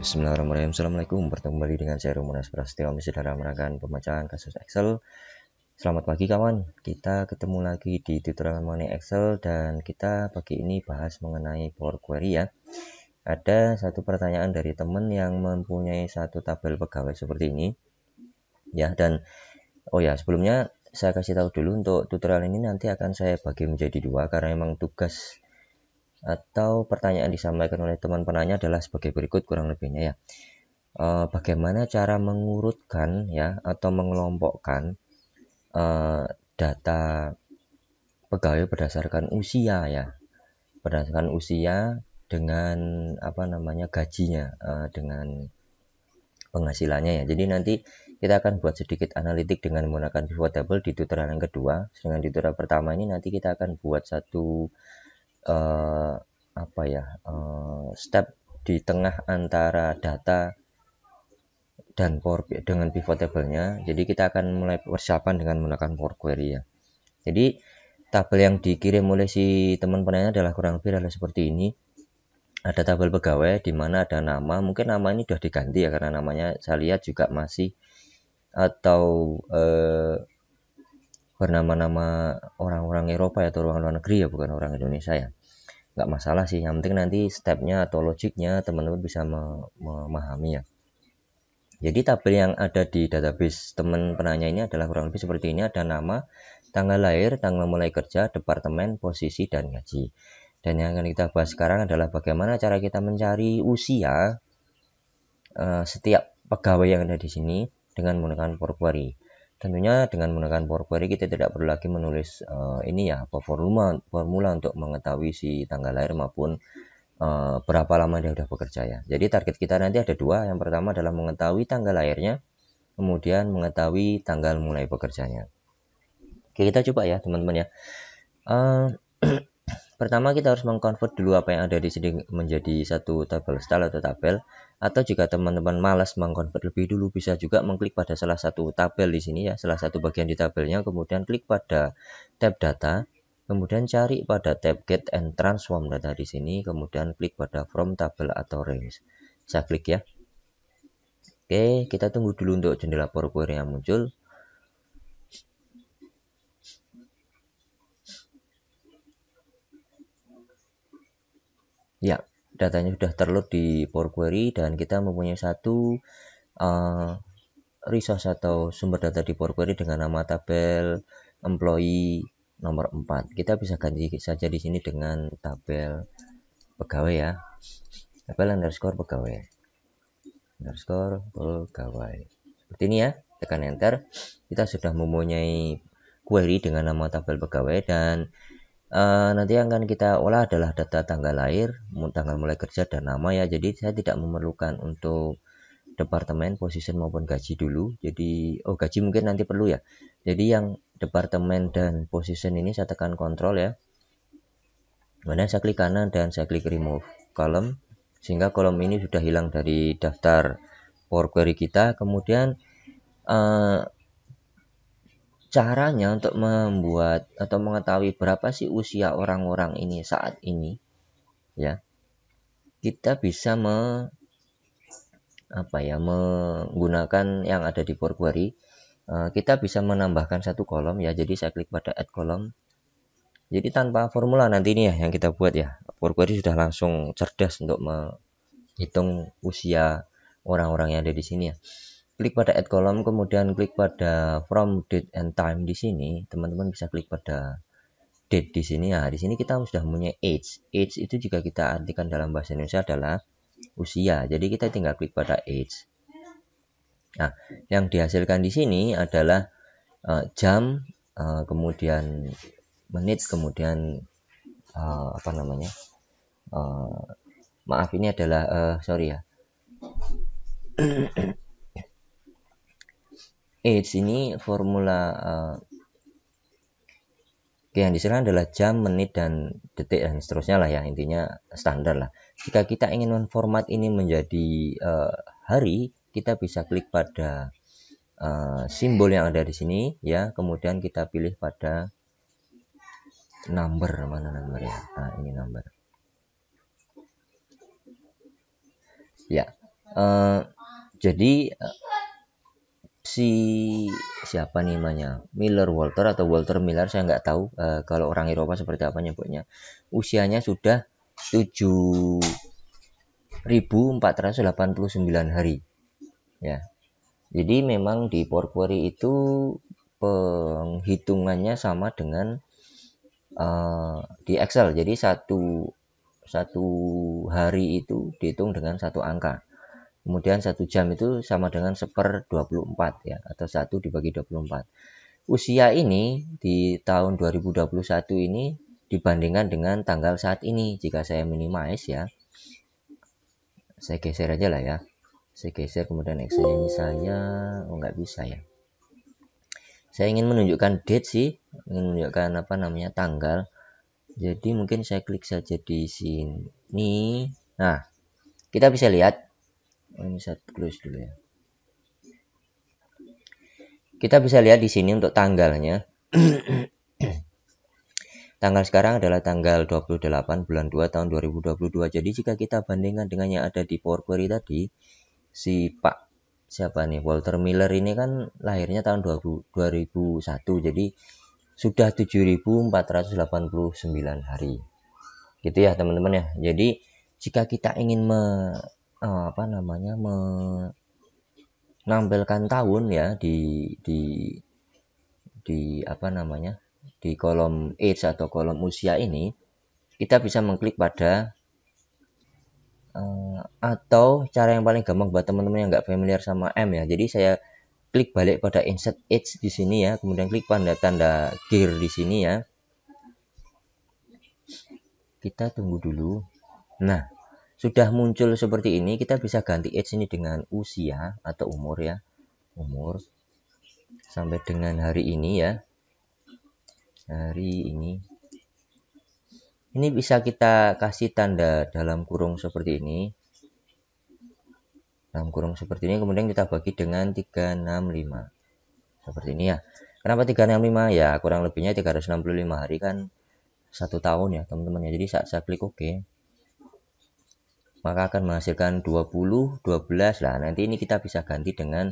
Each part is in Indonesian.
Bismillahirrahmanirrahim. Assalamualaikum. Bertemu kembali dengan saya Romunas Prasetyo, saudara menerangkan pembacaan kasus Excel. Selamat pagi kawan. Kita ketemu lagi di tutorial mengenai Excel dan kita pagi ini bahas mengenai Power Query ya. Ada satu pertanyaan dari teman yang mempunyai satu tabel pegawai seperti ini. Ya, dan sebelumnya saya kasih tahu dulu untuk tutorial ini nanti akan saya bagi menjadi dua karena memang tugas atau pertanyaan disampaikan oleh teman penanya adalah sebagai berikut kurang lebihnya ya. Bagaimana cara mengurutkan ya atau mengelompokkan data pegawai berdasarkan usia ya, berdasarkan usia dengan gajinya, dengan penghasilannya ya. Jadi nanti kita akan buat sedikit analitik dengan menggunakan pivot table di tutorial yang kedua. Dengan tutorial pertama ini nanti kita akan buat satu step di tengah antara data dan dengan pivot table-nya. Jadi kita akan mulai persiapan dengan menggunakan Power Query ya. Jadi tabel yang dikirim oleh si teman penanya adalah kurang lebih adalah seperti ini. Ada tabel pegawai di mana ada nama, mungkin nama ini sudah diganti ya karena namanya saya lihat juga masih atau bernama-nama orang-orang Eropa atau orang luar negeri ya, bukan orang Indonesia ya. Nggak masalah sih, yang penting nanti stepnya atau logiknya teman-teman bisa memahami ya. Jadi tabel yang ada di database teman penanya ini adalah kurang lebih seperti ini. Ada nama, tanggal lahir, tanggal mulai kerja, departemen, posisi, dan gaji. Dan yang akan kita bahas sekarang adalah bagaimana cara kita mencari usia setiap pegawai yang ada di sini dengan menggunakan Power Query. Tentunya dengan menggunakan Power Query kita tidak perlu lagi menulis formula untuk mengetahui si tanggal lahir maupun berapa lama dia sudah bekerja ya. Jadi target kita nanti ada dua. Yang pertama adalah mengetahui tanggal lahirnya, kemudian mengetahui tanggal mulai bekerjanya. Oke, kita coba ya teman-teman ya. Pertama kita harus mengkonvert dulu apa yang ada di sini menjadi satu tabel style atau tabel. Atau jika teman-teman malas mengkonvert lebih dulu, bisa juga mengklik pada salah satu tabel di sini ya, salah satu bagian di tabelnya, kemudian klik pada tab data, kemudian cari pada tab get and transform data di sini, kemudian klik pada from table atau range. Saya klik ya. Oke, kita tunggu dulu untuk jendela Power Query yang muncul. Ya, datanya sudah terload di Power Query dan kita mempunyai satu resource atau sumber data di Power Query dengan nama tabel employee nomor 4. Kita bisa ganti saja di sini dengan tabel pegawai ya. Tabel underscore pegawai. Seperti ini ya. Tekan enter. Kita sudah mempunyai query dengan nama tabel pegawai dan nanti yang akan kita olah adalah data tanggal lahir, tanggal mulai kerja, dan nama ya. Jadi saya tidak memerlukan untuk departemen, position maupun gaji dulu. Jadi gaji mungkin nanti perlu ya. Jadi yang departemen dan position ini saya tekan kontrol ya. Kemudian saya klik kanan dan saya klik remove column sehingga kolom ini sudah hilang dari daftar Power Query kita. Kemudian caranya untuk membuat atau mengetahui berapa sih usia orang-orang ini saat ini ya, kita bisa menggunakan yang ada di Power Query. Kita bisa menambahkan satu kolom ya, jadi saya klik pada add column. Jadi tanpa formula nanti ini ya yang kita buat ya, Power Query sudah langsung cerdas untuk menghitung usia orang-orang yang ada di sini ya. Klik pada add column, kemudian klik pada from date and time di sini. Teman-teman bisa klik pada date di sini ya. Di sini kita sudah punya age. Age itu jika kita artikan dalam bahasa Indonesia adalah usia. Jadi kita tinggal klik pada age. Nah, yang dihasilkan di sini adalah jam, kemudian menit, kemudian maaf ini adalah age ini formula yang diserahkan adalah jam, menit, dan detik dan seterusnya lah ya, intinya standar lah. Jika kita ingin memformat ini menjadi hari, kita bisa klik pada simbol yang ada di sini ya, kemudian kita pilih pada number, mana number ya. Nah, ini number. Ya. Jadi si siapa nih namanya, Miller Walter atau Walter Miller, saya nggak tahu kalau orang Eropa seperti apa nyebutnya, usianya sudah 7.489 hari ya. Jadi memang di Porquery itu penghitungannya sama dengan di Excel. Jadi satu hari itu dihitung dengan satu angka. Kemudian 1 jam itu sama dengan 1/24 ya, atau 1 dibagi 24. Usia ini di tahun 2021 ini dibandingkan dengan tanggal saat ini, jika saya minimize ya, saya geser aja lah ya. Saya geser, kemudian Excel ini saya, nggak bisa ya. Saya ingin menunjukkan date sih, ingin menunjukkan apa namanya, tanggal. Jadi mungkin saya klik saja di sini. Nah, kita bisa lihat. Ini saya close dulu ya. Kita bisa lihat di sini untuk tanggalnya. Tanggal sekarang adalah tanggal 28 bulan 2 tahun 2022. Jadi jika kita bandingkan dengan yang ada di Power Query tadi, si Pak siapa nih, Walter Miller ini kan lahirnya tahun 2001. Jadi sudah 7.489 hari. Gitu ya teman-teman ya. Jadi jika kita ingin menampilkan tahun ya di apa namanya, di kolom age atau kolom usia ini, kita bisa mengklik pada atau cara yang paling gampang buat teman-teman yang nggak familiar sama M ya. Jadi saya klik balik pada insert age di sini ya, kemudian klik pada tanda gear di sini ya. Kita tunggu dulu. Nah, sudah muncul seperti ini. Kita bisa ganti age ini dengan usia atau umur ya, umur sampai dengan hari ini ya, hari ini. Ini bisa kita kasih tanda dalam kurung seperti ini, dalam kurung seperti ini, kemudian kita bagi dengan 365 seperti ini ya. Kenapa 365 ya, kurang lebihnya 365 hari kan 1 tahun ya teman-teman ya. Jadi saat saya klik OK, maka akan menghasilkan 20, 12 lah. Nanti ini kita bisa ganti dengan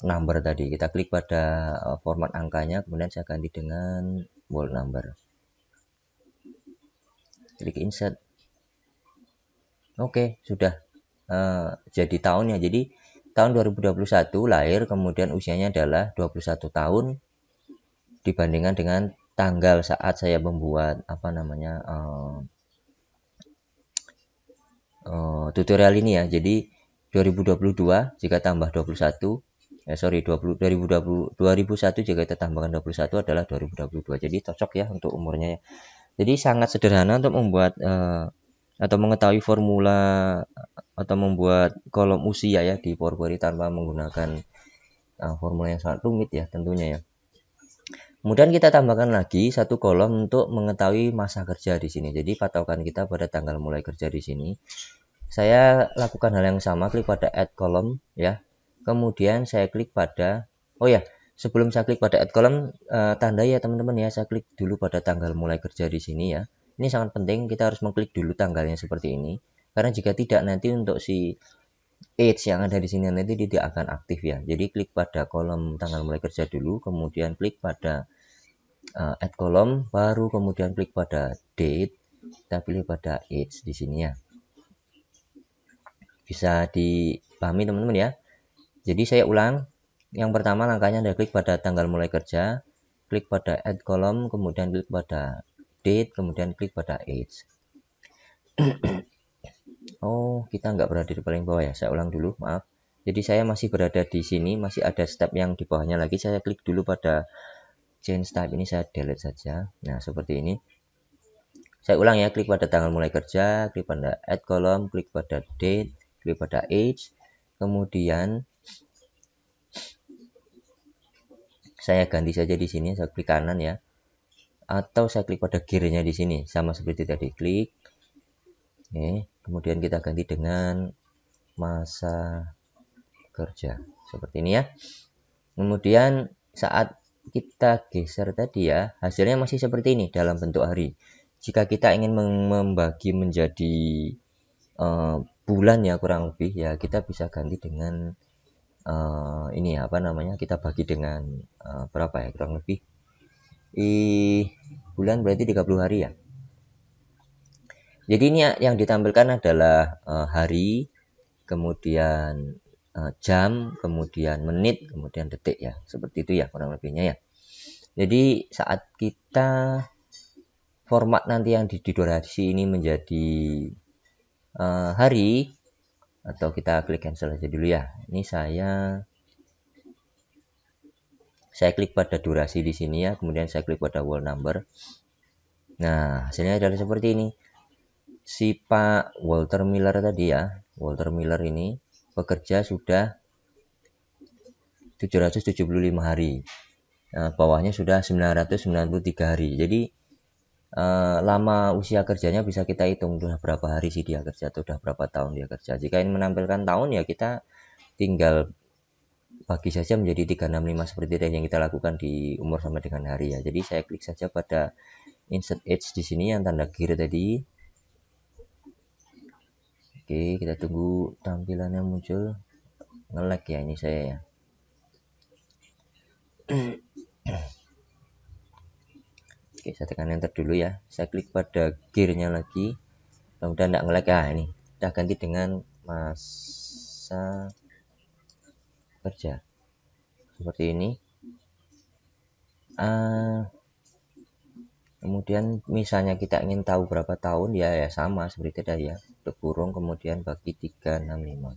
number tadi. Kita klik pada format angkanya, kemudian saya ganti dengan whole number. Klik insert. Oke, sudah jadi tahunnya. Jadi tahun 2021 lahir, kemudian usianya adalah 21 tahun dibandingkan dengan tanggal saat saya membuat apa namanya tutorial ini ya. Jadi 2022 jika tambah 21 2001 jika kita tambahkan 21 adalah 2022. Jadi cocok ya untuk umurnya ya. Jadi sangat sederhana untuk membuat atau mengetahui formula atau membuat kolom usia ya di Power Query tanpa menggunakan formula yang sangat rumit ya tentunya ya. Kemudian kita tambahkan lagi satu kolom untuk mengetahui masa kerja di sini. Jadi patokan kita pada tanggal mulai kerja di sini. Saya lakukan hal yang sama, klik pada add column ya. Kemudian saya klik pada, oh ya, sebelum saya klik pada add column, tanda ya teman-teman ya, saya klik dulu pada tanggal mulai kerja di sini ya. Ini sangat penting, kita harus mengklik dulu tanggalnya seperti ini. Karena jika tidak, nanti untuk si age yang ada di sini nanti tidak akan aktif ya. Jadi klik pada kolom tanggal mulai kerja dulu, kemudian klik pada add column, baru kemudian klik pada date, kita pilih pada age di sini ya. Bisa dipahami teman-teman ya. Jadi saya ulang. Yang pertama langkahnya adalah klik pada tanggal mulai kerja, klik pada add column, kemudian klik pada date, kemudian klik pada age. Oh, kita nggak berada di paling bawah ya. Saya ulang dulu, maaf. Jadi saya masih berada di sini, masih ada step yang di bawahnya lagi. Saya klik dulu pada change type ini, saya delete saja. Nah, seperti ini. Saya ulang ya, klik pada tanggal mulai kerja, klik pada add column, klik pada date, klik pada age, kemudian saya ganti saja di sini, saya klik kanan ya, atau saya klik pada gearnya di sini, sama seperti tadi, klik. Oke, kemudian kita ganti dengan masa kerja seperti ini ya. Kemudian saat kita geser tadi ya, hasilnya masih seperti ini dalam bentuk hari. Jika kita ingin membagi menjadi bulan ya kurang lebih ya, kita bisa ganti dengan ini ya, apa namanya, kita bagi dengan berapa ya, kurang lebih bulan berarti 30 hari ya. Jadi ini yang ditampilkan adalah hari, kemudian jam, kemudian menit, kemudian detik ya. Seperti itu ya kurang lebihnya ya. Jadi saat kita format nanti yang di durasi ini menjadi hari, atau kita klik cancel aja dulu ya. Ini saya klik pada durasi di sini ya, kemudian saya klik pada whole number. Nah, hasilnya adalah seperti ini. Si Pak Walter Miller tadi ya, Walter Miller ini bekerja sudah 775 hari. Nah, bawahnya sudah 993 hari. Jadi lama usia kerjanya bisa kita hitung sudah berapa hari sih dia kerja atau sudah berapa tahun dia kerja. Jika ini menampilkan tahun ya kita tinggal bagi saja menjadi 365 seperti yang kita lakukan di umur sama dengan hari ya. Jadi saya klik saja pada insert age di sini yang tanda gear tadi. Oke, kita tunggu tampilannya muncul. Nge-lag ya ini saya ya. Oke, saya tekan enter dulu ya. Saya klik pada gearnya lagi. Mudah-mudahan tidak nge-lag ya ini. Kita ganti dengan masa kerja. Seperti ini. Kemudian misalnya kita ingin tahu berapa tahun ya sama seperti tadi ya. Untuk kurung kemudian bagi 365.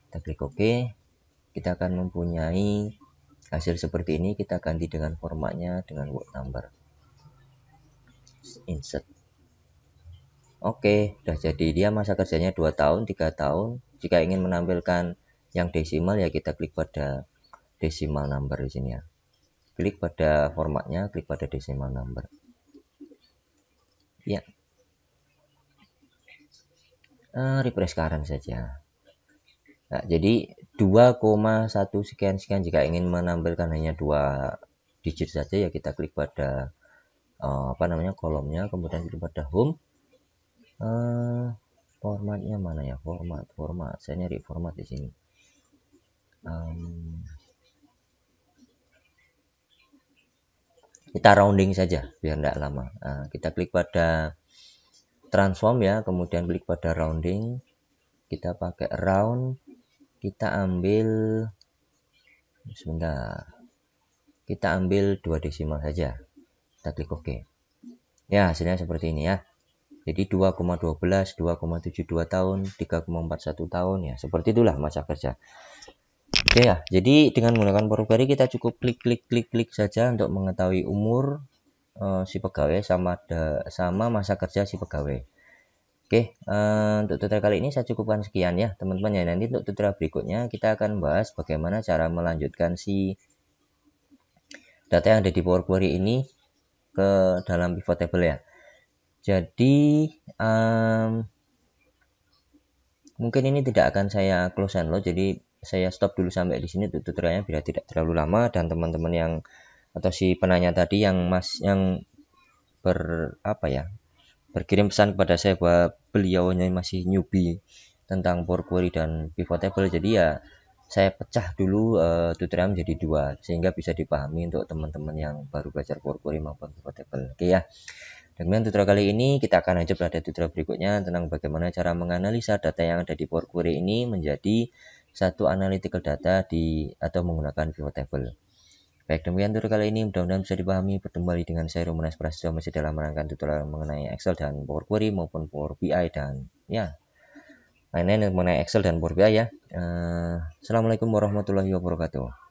Kita klik OK. Kita akan mempunyai hasil seperti ini. Kita ganti dengan formatnya dengan word number. Insert. Oke, sudah jadi. Dia masa kerjanya 2 tahun, 3 tahun. Jika ingin menampilkan yang desimal ya kita klik pada decimal number di sini ya. Klik pada formatnya, klik pada decimal number. Ya. Refresh sekarang saja. Nah, jadi 2,1 sekian jika ingin menampilkan hanya 2 digit saja ya kita klik pada kolomnya, kemudian klik pada home. Formatnya mana ya? Format. Saya nyari format di sini. Kita rounding saja biar tidak lama. Kita klik pada transform ya, kemudian klik pada rounding. Kita pakai round. Kita ambil sebentar. Kita ambil 2 desimal saja. Kita klik OK. Ya, hasilnya seperti ini ya. Jadi 2,12, 2,72 tahun, 3,41 tahun ya. Seperti itulah masa kerja. Oke ya. Jadi dengan menggunakan Power Query kita cukup klik saja untuk mengetahui umur si pegawai sama masa kerja si pegawai. Oke, untuk tutorial kali ini saya cukupkan sekian ya teman-teman ya. Nanti untuk tutorial berikutnya kita akan bahas bagaimana cara melanjutkan si data yang ada di Power Query ini ke dalam pivot table ya. Jadi mungkin ini tidak akan saya close and load, jadi saya stop dulu sampai di sini untuk tutorialnya biar tidak terlalu lama, dan teman-teman yang atau si penanya tadi yang berkirim pesan kepada saya bahwa beliaunya masih newbie tentang Power Query dan pivot table, jadi ya saya pecah dulu tutorial menjadi 2 sehingga bisa dipahami untuk teman-teman yang baru belajar Power Query maupun pivot table. Oke ya. Dengan tutorial kali ini kita akan lanjut pada tutorial berikutnya tentang bagaimana cara menganalisa data yang ada di Power Query ini menjadi satu analytical data atau menggunakan pivot table. Baik, demikian tutorial kali ini, mudah-mudahan bisa dipahami. Bertemu lagi dengan saya Romanes Prasetyo masih dalam merangkaian tutorial mengenai Excel dan Power Query maupun Power BI dan ya lain-lain mengenai Excel dan Power BI ya. Assalamualaikum warahmatullahi wabarakatuh.